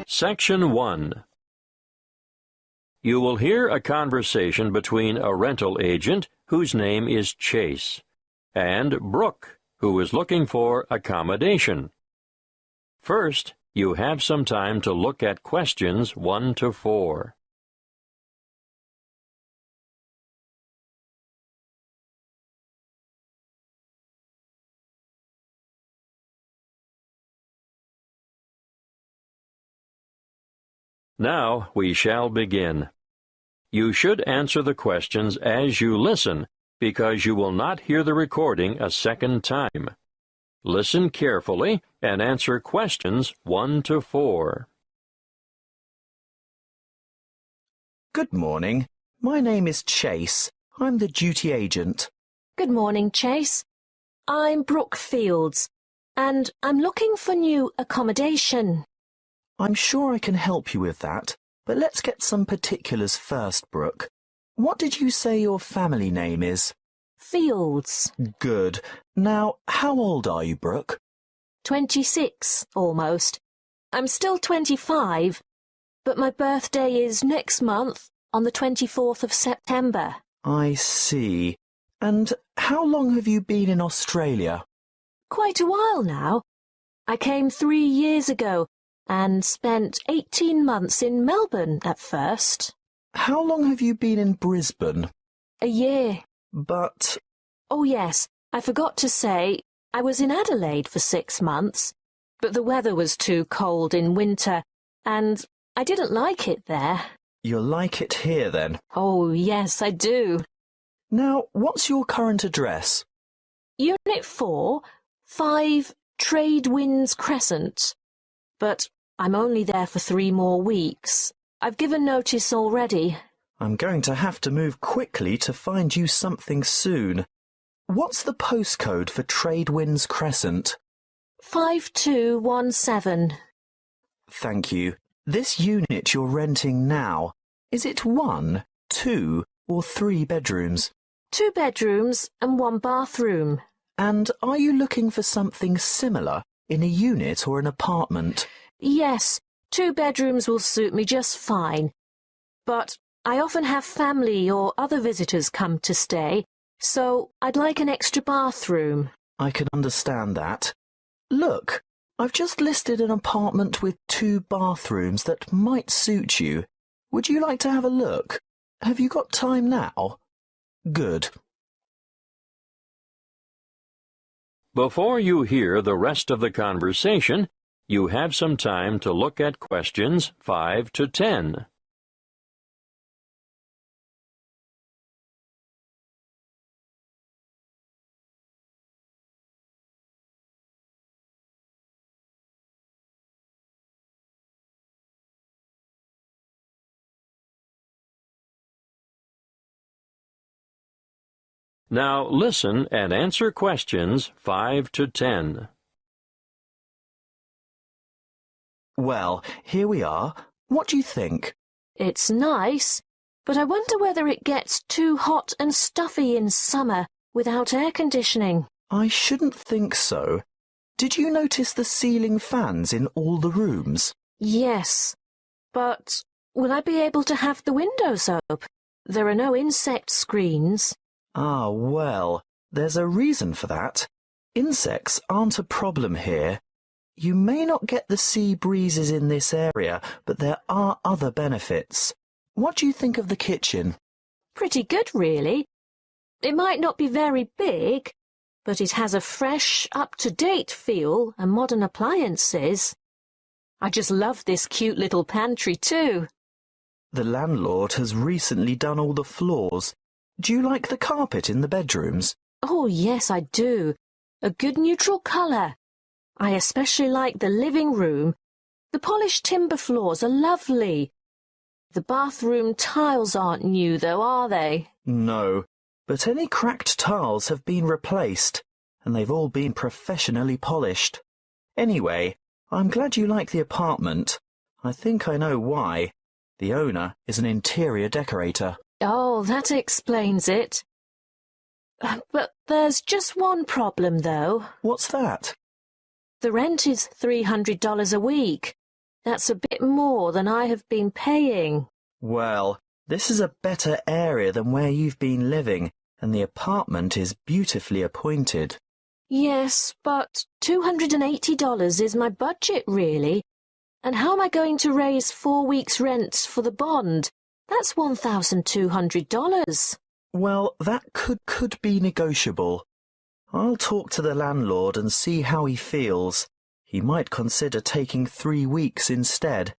Section 1. You will hear a conversation between a rental agent, whose name is Chase, and Brooke, who is looking for accommodation. First, you have some time to look at questions 1 to 4. Now we shall begin. You should answer the questions as you listen, because you will not hear the recording a second time. Listen carefully and answer questions 1 to 4. Good morning. My name is Chase. I'm the duty agent. Good morning, Chase. I'm Brooke Fields, and I'm looking for new accommodation. I'm sure I can help you with that, but let's get some particulars first, Brooke. What did you say your family name is? Fields. Good. Now, how old are you, Brooke? 26, almost. I'm still 25, but my birthday is next month, on the 24th of September. I see. And how long have you been in Australia? Quite a while now. I came 3 years ago and spent 18 months in Melbourne at first. How long have you been in Brisbane? A year. But... Oh yes, I forgot to say, I was in Adelaide for 6 months, but the weather was too cold in winter, and I didn't like it there. You'll like it here, then? Oh yes, I do. Now, what's your current address? Unit 4, 5 Trade Winds Crescent. But I'm only there for 3 more weeks. I've given notice already. I'm going to have to move quickly to find you something soon. What's the postcode for Trade Winds Crescent? 5217. Thank you. This unit you're renting now, is it 1, 2 or 3 bedrooms? 2 bedrooms and 1 bathroom. And are you looking for something similar in a unit or an apartment? Yes, 2 bedrooms will suit me just fine. But I often have family or other visitors come to stay, so I'd like an extra bathroom. I can understand that. Look, I've just listed an apartment with 2 bathrooms that might suit you. Would you like to have a look? Have you got time now? Good. Before you hear the rest of the conversation, you have some time to look at questions 5 to 10. Now listen and answer questions 5 to 10. Well, here we are. What do you think? It's nice, but I wonder whether it gets too hot and stuffy in summer without air conditioning. I shouldn't think so. Did you notice the ceiling fans in all the rooms? Yes, but will I be able to have the windows open? There are no insect screens. Ah, well, there's a reason for that. Insects aren't a problem here. You may not get the sea breezes in this area, but there are other benefits. What do you think of the kitchen? Pretty good, really. It might not be very big, but it has a fresh, up-to-date feel and modern appliances. I just love this cute little pantry, too. The landlord has recently done all the floors. Do you like the carpet in the bedrooms? Oh, yes, I do. A good neutral colour. I especially like the living room. The polished timber floors are lovely. The bathroom tiles aren't new, though, are they? No, but any cracked tiles have been replaced, and they've all been professionally polished. Anyway, I'm glad you like the apartment. I think I know why. The owner is an interior decorator. Oh, that explains it. But there's just one problem, though. What's that? The rent is $300 a week. That's a bit more than I have been paying. Well, this is a better area than where you've been living, and the apartment is beautifully appointed. Yes, but $280 is my budget, really. And how am I going to raise 4 weeks' rent for the bond? That's $1,200. Well, that could be negotiable. I'll talk to the landlord and see how he feels. He might consider taking 3 weeks instead.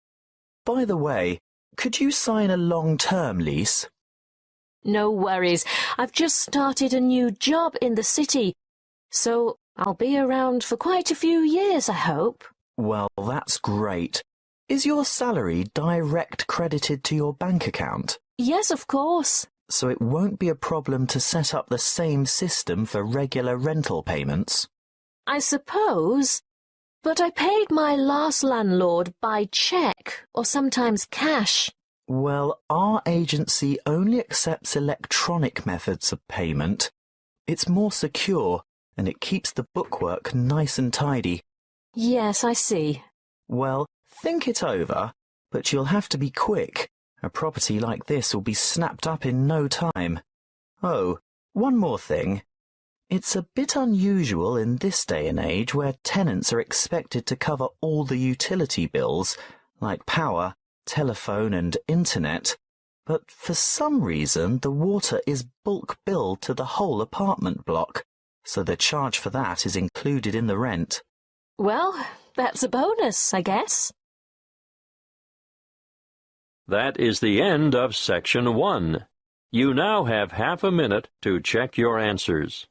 By the way, could you sign a long-term lease? No worries. I've just started a new job in the city, so I'll be around for quite a few years, I hope. Well, that's great. Is your salary direct credited to your bank account? Yes, of course. So it won't be a problem to set up the same system for regular rental payments? I suppose. But I paid my last landlord by cheque or sometimes cash. Well, our agency only accepts electronic methods of payment. It's more secure and it keeps the bookwork nice and tidy. Yes, I see. Well, think it over, but you'll have to be quick. A property like this will be snapped up in no time. Oh, one more thing. It's a bit unusual in this day and age where tenants are expected to cover all the utility bills, like power, telephone and internet, but for some reason the water is bulk billed to the whole apartment block, so the charge for that is included in the rent. Well, that's a bonus, I guess. That is the end of Section 1. You now have half a minute to check your answers.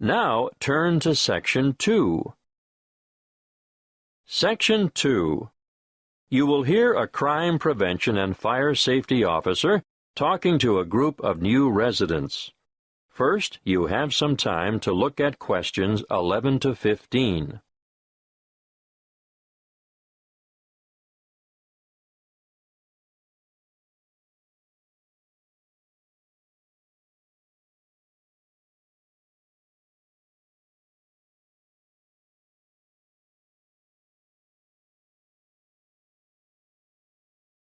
Now turn to Section 2. Section 2. You will hear a crime prevention and fire safety officer talking to a group of new residents. First, you have some time to look at questions 11 to 15.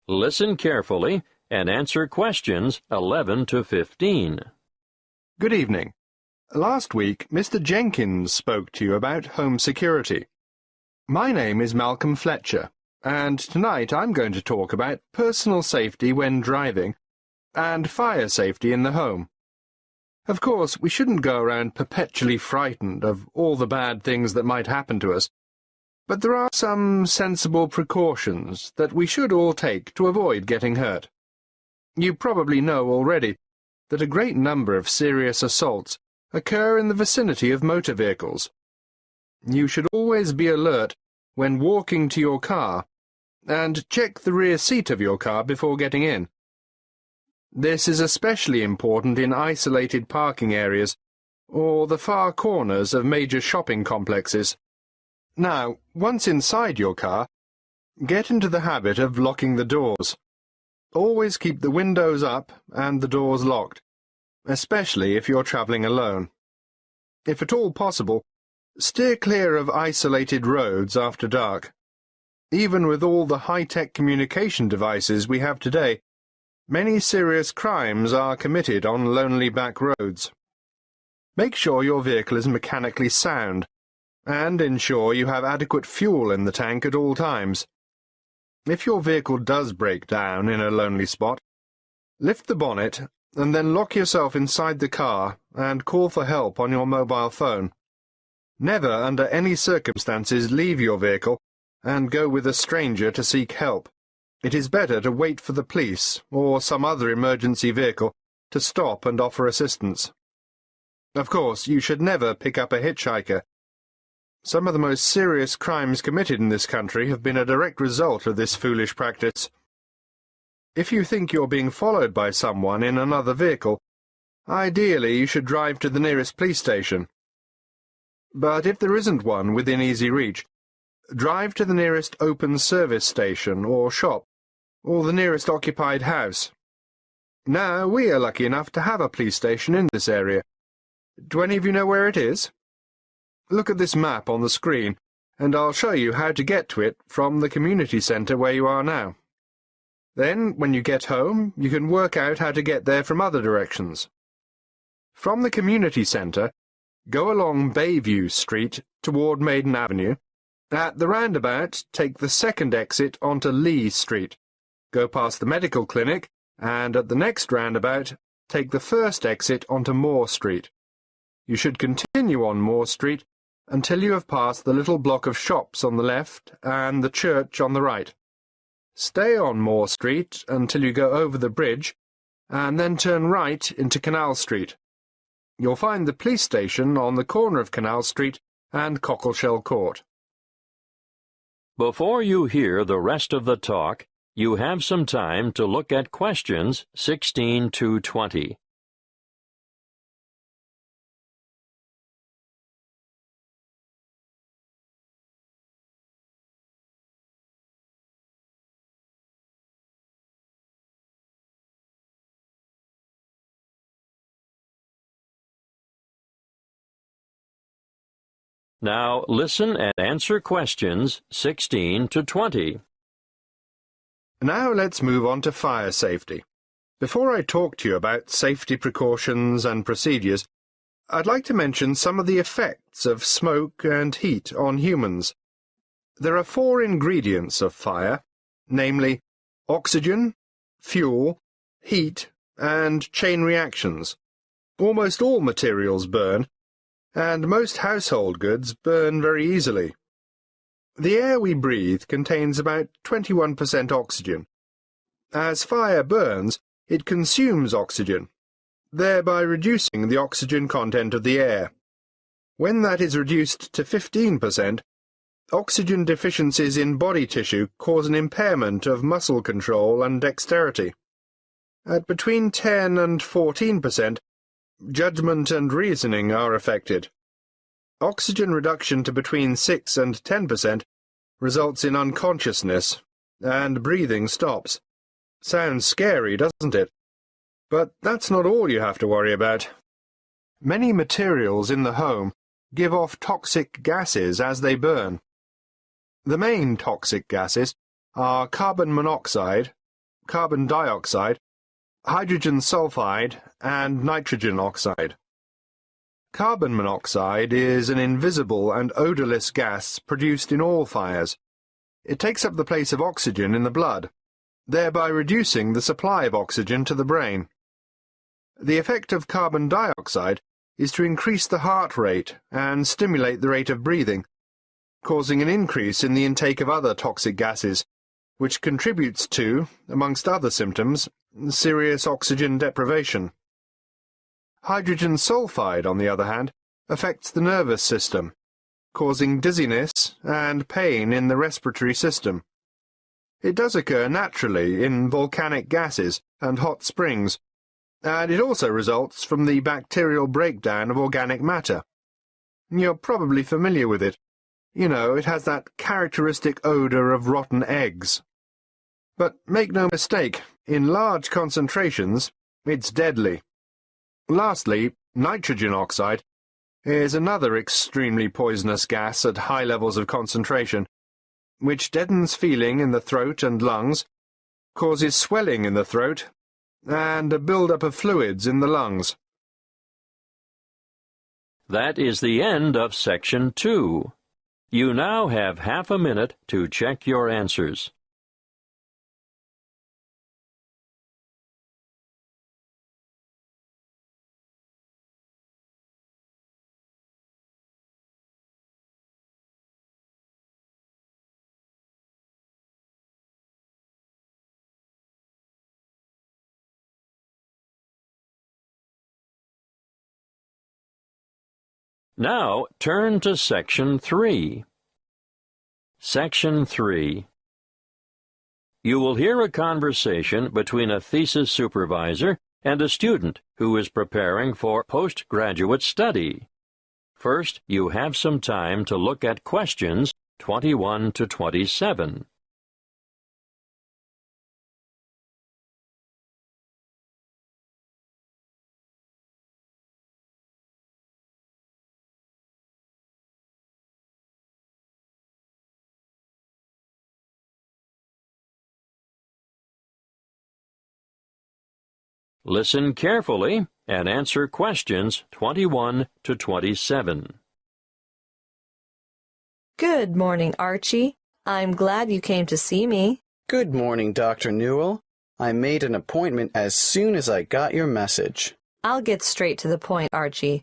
Listen carefully and answer questions 11 to 15. Good evening. Last week, Mr. Jenkins spoke to you about home security. My name is Malcolm Fletcher, and tonight I'm going to talk about personal safety when driving and fire safety in the home. Of course, we shouldn't go around perpetually frightened of all the bad things that might happen to us, but there are some sensible precautions that we should all take to avoid getting hurt. You probably know already that a great number of serious assaults occur in the vicinity of motor vehicles. You should always be alert when walking to your car and check the rear seat of your car before getting in. This is especially important in isolated parking areas or the far corners of major shopping complexes. Now, once inside your car, get into the habit of locking the doors. Always keep the windows up and the doors locked, especially if you're traveling alone. If at all possible, steer clear of isolated roads after dark. Even with all the high-tech communication devices we have today, many serious crimes are committed on lonely back roads. Make sure your vehicle is mechanically sound, and ensure you have adequate fuel in the tank at all times. If your vehicle does break down in a lonely spot, lift the bonnet and then lock yourself inside the car and call for help on your mobile phone. Never, under any circumstances, leave your vehicle and go with a stranger to seek help. It is better to wait for the police or some other emergency vehicle to stop and offer assistance. Of course, you should never pick up a hitchhiker. Some of the most serious crimes committed in this country have been a direct result of this foolish practice. If you think you're being followed by someone in another vehicle, Ideally, you should drive to the nearest police station. But if there isn't one within easy reach, drive to the nearest open service station or shop, or the nearest occupied house. Now, we are lucky enough to have a police station in this area. Do any of you know where it is? Look at this map on the screen, and I'll show you how to get to it from the community centre where you are now. Then, when you get home, you can work out how to get there from other directions. From the community centre, go along Bayview Street toward Maiden Avenue. At the roundabout, take the second exit onto Lee Street. Go past the medical clinic, and at the next roundabout, take the first exit onto Moore Street. You should continue on Moore Street until you have passed the little block of shops on the left and the church on the right. Stay on Moore Street until you go over the bridge, and then turn right into Canal Street. You'll find the police station on the corner of Canal Street and Cockleshell Court. Before you hear the rest of the talk, you have some time to look at questions 16 to 20. Now listen and answer questions 16 to 20. Now let's move on to fire safety. Before I talk to you about safety precautions and procedures, I'd like to mention some of the effects of smoke and heat on humans. There are 4 ingredients of fire, namely oxygen, fuel, heat, and chain reactions. Almost all materials burn, and most household goods burn very easily. The air we breathe contains about 21% oxygen. As fire burns, it consumes oxygen, thereby reducing the oxygen content of the air. When that is reduced to 15%, oxygen deficiencies in body tissue cause an impairment of muscle control and dexterity. At between 10 and 14%, judgment and reasoning are affected. Oxygen reduction to between 6 and 10% results in unconsciousness, and breathing stops. Sounds scary, doesn't it? But that's not all you have to worry about. Many materials in the home give off toxic gases as they burn. The main toxic gases are carbon monoxide, carbon dioxide, hydrogen sulfide, and nitrogen oxide. Carbon monoxide is an invisible and odorless gas produced in all fires. It takes up the place of oxygen in the blood, thereby reducing the supply of oxygen to the brain. The effect of carbon dioxide is to increase the heart rate and stimulate the rate of breathing, causing an increase in the intake of other toxic gases, which contributes to, amongst other symptoms, serious oxygen deprivation. Hydrogen sulfide, on the other hand, affects the nervous system, causing dizziness and pain in the respiratory system. It does occur naturally in volcanic gases and hot springs, and it also results from the bacterial breakdown of organic matter. You're probably familiar with it. You know, it has that characteristic odour of rotten eggs. But make no mistake, in large concentrations, it's deadly. Lastly, nitrogen oxide is another extremely poisonous gas at high levels of concentration, which deadens feeling in the throat and lungs, causes swelling in the throat, and a build-up of fluids in the lungs. That is the end of Section 2. You now have half a minute to check your answers. Now turn to Section 3. Section 3. You will hear a conversation between a thesis supervisor and a student who is preparing for postgraduate study. First, you have some time to look at questions 21 to 27. Listen carefully and answer questions 21 to 27. Good morning, Archie. I'm glad you came to see me. Good morning, Dr. Newell. I made an appointment as soon as I got your message. I'll get straight to the point, Archie.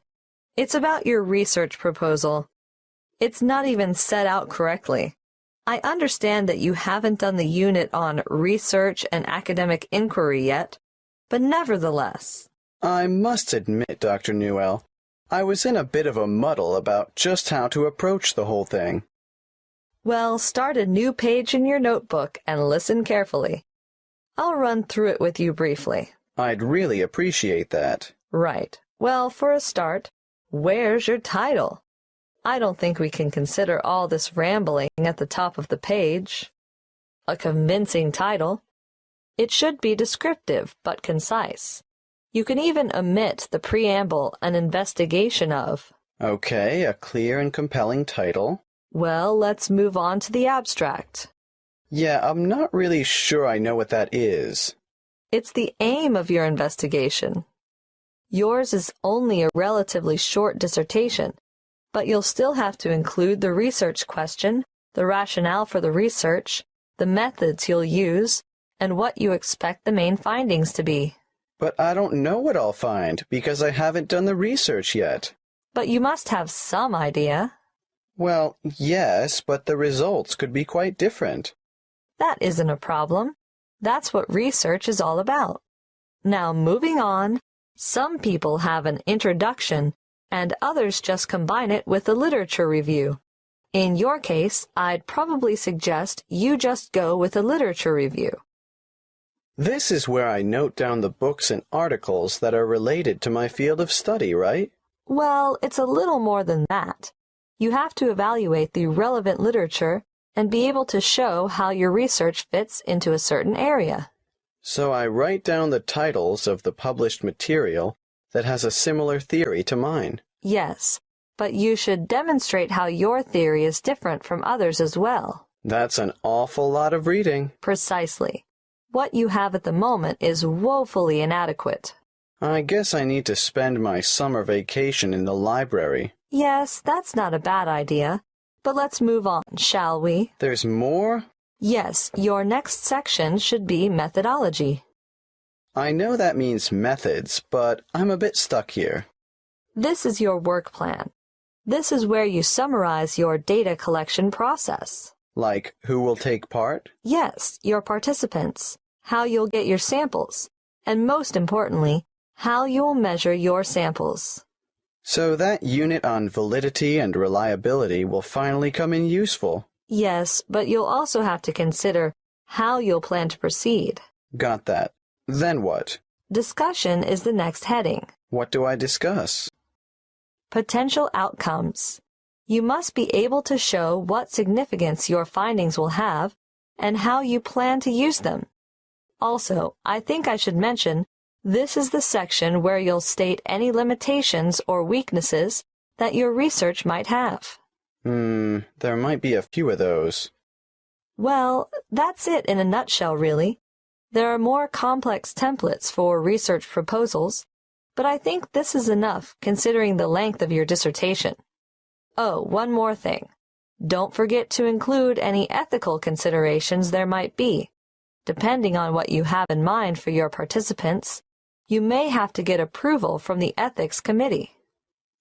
It's about your research proposal. It's not even set out correctly. I understand that you haven't done the unit on research and academic inquiry yet, but nevertheless. I must admit, Dr. Newell, I was in a bit of a muddle about just how to approach the whole thing. Well, start a new page in your notebook and listen carefully. I'll run through it with you briefly. I'd really appreciate that. Right. Well, for a start, where's your title? I don't think we can consider all this rambling at the top of the page. A convincing title. It should be descriptive but concise. You can even omit the preamble, an investigation of. Okay, a clear and compelling title. Well, let's move on to the abstract. Yeah, I'm not really sure I know what that is. It's the aim of your investigation. Yours is only a relatively short dissertation, but you'll still have to include the research question, the rationale for the research, the methods you'll use, and what you expect the main findings to be. But I don't know what I'll find because I haven't done the research yet. But you must have some idea. Well, yes, but the results could be quite different. That isn't a problem. That's what research is all about. Now, moving on, some people have an introduction, and others just combine it with a literature review. In your case, I'd probably suggest you just go with a literature review. This is where I note down the books and articles that are related to my field of study, right? Well, it's a little more than that. You have to evaluate the relevant literature and be able to show how your research fits into a certain area. So I write down the titles of the published material that has a similar theory to mine. Yes, but you should demonstrate how your theory is different from others as well. That's an awful lot of reading. Precisely. What you have at the moment is woefully inadequate. I guess I need to spend my summer vacation in the library. Yes, that's not a bad idea. But let's move on, shall we? There's more? Yes, your next section should be methodology. I know that means methods, but I'm a bit stuck here. This is your work plan. This is where you summarize your data collection process. Like who will take part? Yes, your participants, how you'll get your samples, and most importantly, how you'll measure your samples. So that unit on validity and reliability will finally come in useful. Yes, but you'll also have to consider how you'll plan to proceed. Got that. Then what? Discussion is the next heading. What do I discuss? Potential outcomes. You must be able to show what significance your findings will have and how you plan to use them. Also, I think I should mention, this is the section where you'll state any limitations or weaknesses that your research might have. There might be a few of those. Well, that's it in a nutshell, really. There are more complex templates for research proposals, but I think this is enough considering the length of your dissertation. Oh, one more thing. Don't forget to include any ethical considerations there might be. Depending on what you have in mind for your participants, you may have to get approval from the ethics committee.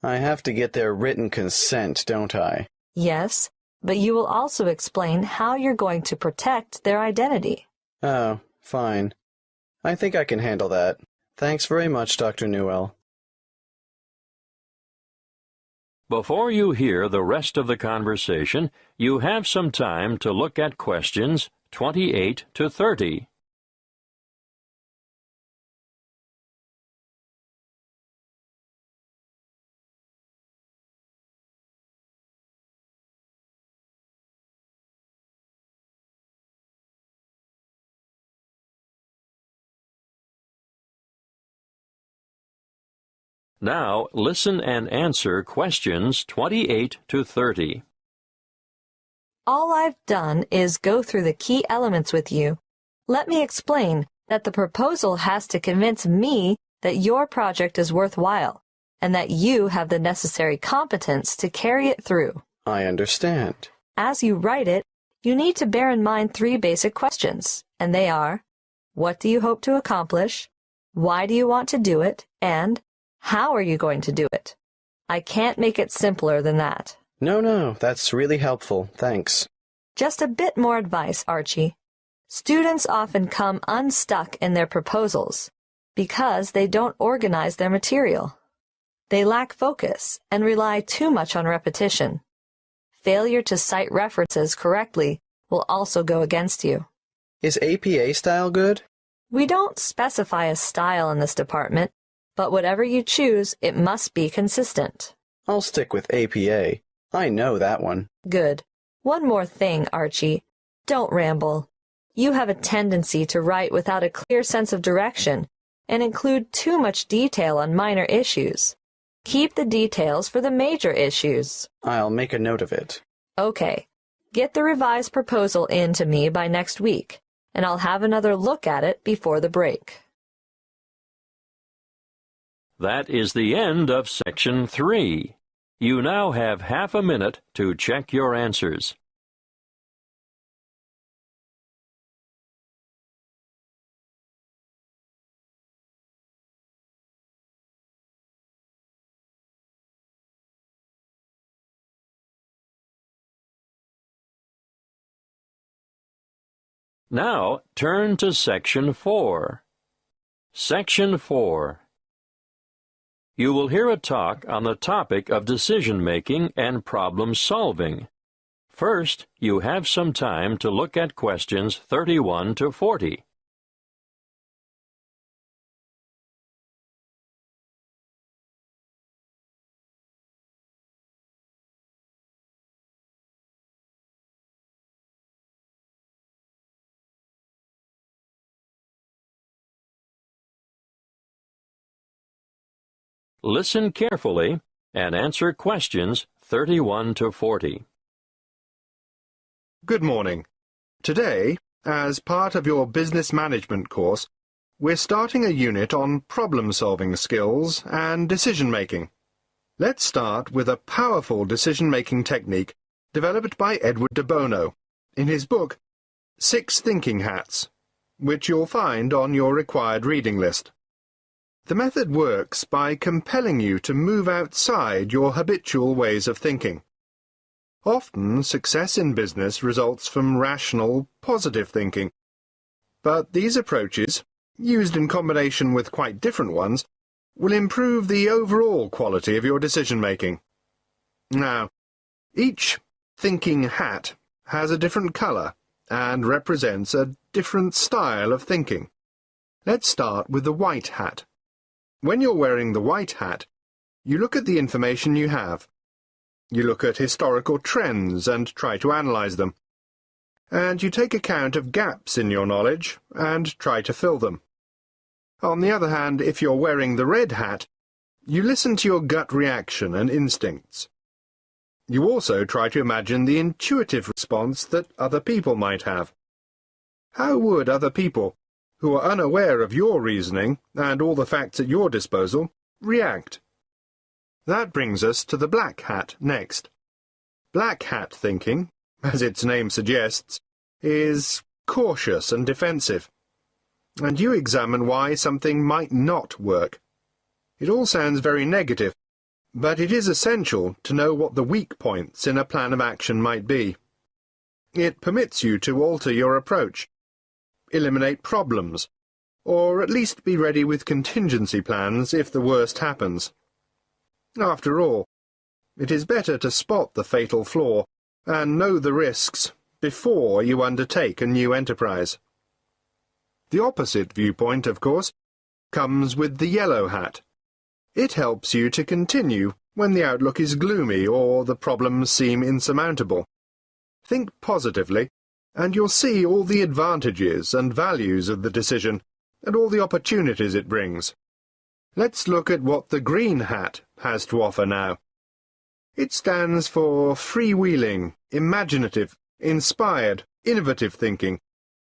I have to get their written consent, don't I? Yes, but you will also explain how you're going to protect their identity. Oh, fine. I think I can handle that. Thanks very much, Dr. Newell. Before you hear the rest of the conversation, you have some time to look at questions 28 to 30. Now listen and answer questions 28 to 30. All I've done is go through the key elements with you. Let me explain that the proposal has to convince me that your project is worthwhile and that you have the necessary competence to carry it through. I understand. As you write it, you need to bear in mind 3 basic questions, and they are, what do you hope to accomplish? Why do you want to do it? And how are you going to do it? I can't make it simpler than that. No, that's really helpful. Thanks. Just a bit more advice, Archie. Students often come unstuck in their proposals because they don't organize their material. They lack focus and rely too much on repetition. Failure to cite references correctly will also go against you. Is APA style good? We don't specify a style in this department, but whatever you choose, it must be consistent. I'll stick with APA. I know that one. Good. One more thing, Archie. Don't ramble. You have a tendency to write without a clear sense of direction and include too much detail on minor issues. Keep the details for the major issues. I'll make a note of it. Okay. Get the revised proposal in to me by next week, and I'll have another look at it before the break. That is the end of Section 3. You now have half a minute to check your answers. Now turn to Section 4. Section 4. You will hear a talk on the topic of decision-making and problem-solving. First, you have some time to look at questions 31 to 40. Listen carefully and answer questions 31 to 40. Good morning. Today, as part of your business management course, we're starting a unit on problem-solving skills and decision-making. Let's start with a powerful decision-making technique developed by Edward de Bono in his book 6 Thinking Hats, which you'll find on your required reading list. The method works by compelling you to move outside your habitual ways of thinking. Often, success in business results from rational, positive thinking. But these approaches, used in combination with quite different ones, will improve the overall quality of your decision-making. Now, each thinking hat has a different color and represents a different style of thinking. Let's start with the white hat. When you're wearing the white hat, you look at the information you have. You look at historical trends and try to analyze them. And you take account of gaps in your knowledge and try to fill them. On the other hand, if you're wearing the red hat, you listen to your gut reaction and instincts. You also try to imagine the intuitive response that other people might have. How would other people, who are unaware of your reasoning and all the facts at your disposal, react? That brings us to the black hat next. Black hat thinking, as its name suggests, is cautious and defensive. And you examine why something might not work. It all sounds very negative, but it is essential to know what the weak points in a plan of action might be. It permits you to alter your approach, eliminate problems, or at least be ready with contingency plans if the worst happens. After all, it is better to spot the fatal flaw and know the risks before you undertake a new enterprise. The opposite viewpoint, of course, comes with the yellow hat. It helps you to continue when the outlook is gloomy or the problems seem insurmountable. Think positively, and you'll see all the advantages and values of the decision and all the opportunities it brings. Let's look at what the green hat has to offer now. It stands for freewheeling, imaginative, inspired, innovative thinking,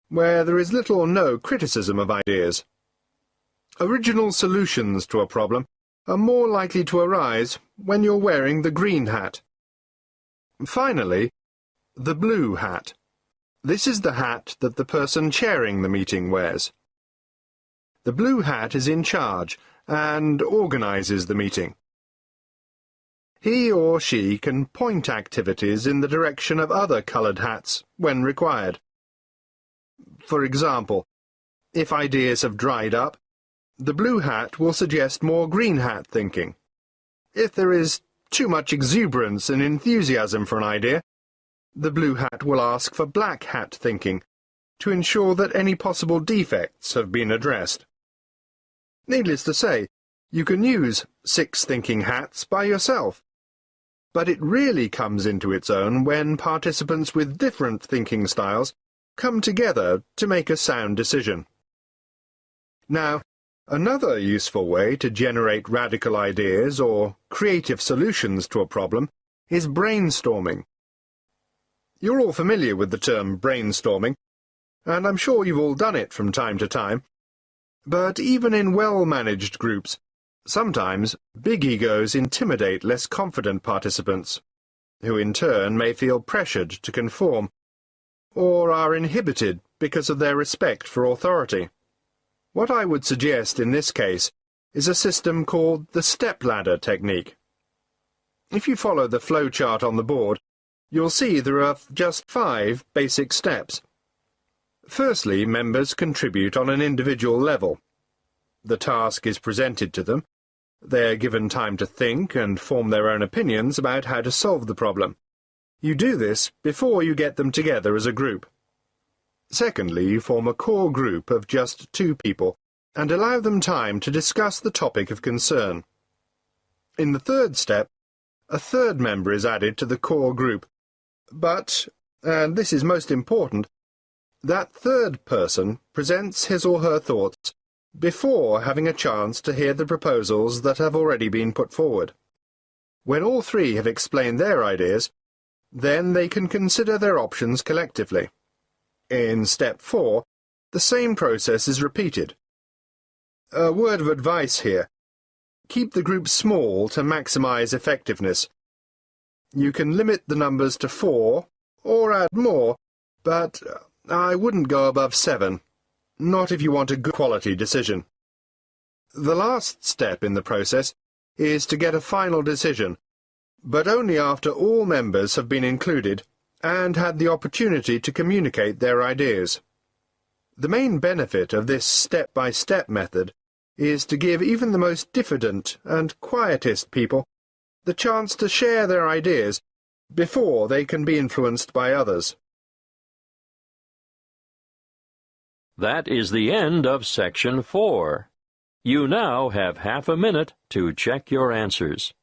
where there is little or no criticism of ideas. Original solutions to a problem are more likely to arise when you're wearing the green hat. Finally, the blue hat. This is the hat that the person chairing the meeting wears. The blue hat is in charge and organizes the meeting. He or she can point activities in the direction of other coloured hats when required. For example, if ideas have dried up, the blue hat will suggest more green hat thinking. If there is too much exuberance and enthusiasm for an idea, the blue hat will ask for black hat thinking to ensure that any possible defects have been addressed. Needless to say, you can use 6 thinking hats by yourself, but it really comes into its own when participants with different thinking styles come together to make a sound decision. Now, another useful way to generate radical ideas or creative solutions to a problem is brainstorming. You're all familiar with the term brainstorming, and I'm sure you've all done it from time to time. But even in well-managed groups, sometimes big egos intimidate less confident participants, who in turn may feel pressured to conform, or are inhibited because of their respect for authority. What I would suggest in this case is a system called the stepladder technique. If you follow the flowchart on the board, you'll see there are just 5 basic steps. Firstly, members contribute on an individual level. The task is presented to them. They are given time to think and form their own opinions about how to solve the problem. You do this before you get them together as a group. Secondly, you form a core group of just 2 people and allow them time to discuss the topic of concern. In the third step, a third member is added to the core group, but, and this is most important, that third person presents his or her thoughts before having a chance to hear the proposals that have already been put forward. When all 3 have explained their ideas, then they can consider their options collectively. In step 4, the same process is repeated. A word of advice here. Keep the group small to maximize effectiveness. You can limit the numbers to 4, or add more, but I wouldn't go above 7, not if you want a good quality decision. The last step in the process is to get a final decision, but only after all members have been included and had the opportunity to communicate their ideas. The main benefit of this step-by-step method is to give even the most diffident and quietist people the chance to share their ideas before they can be influenced by others. That is the end of Section 4. You now have half a minute to check your answers.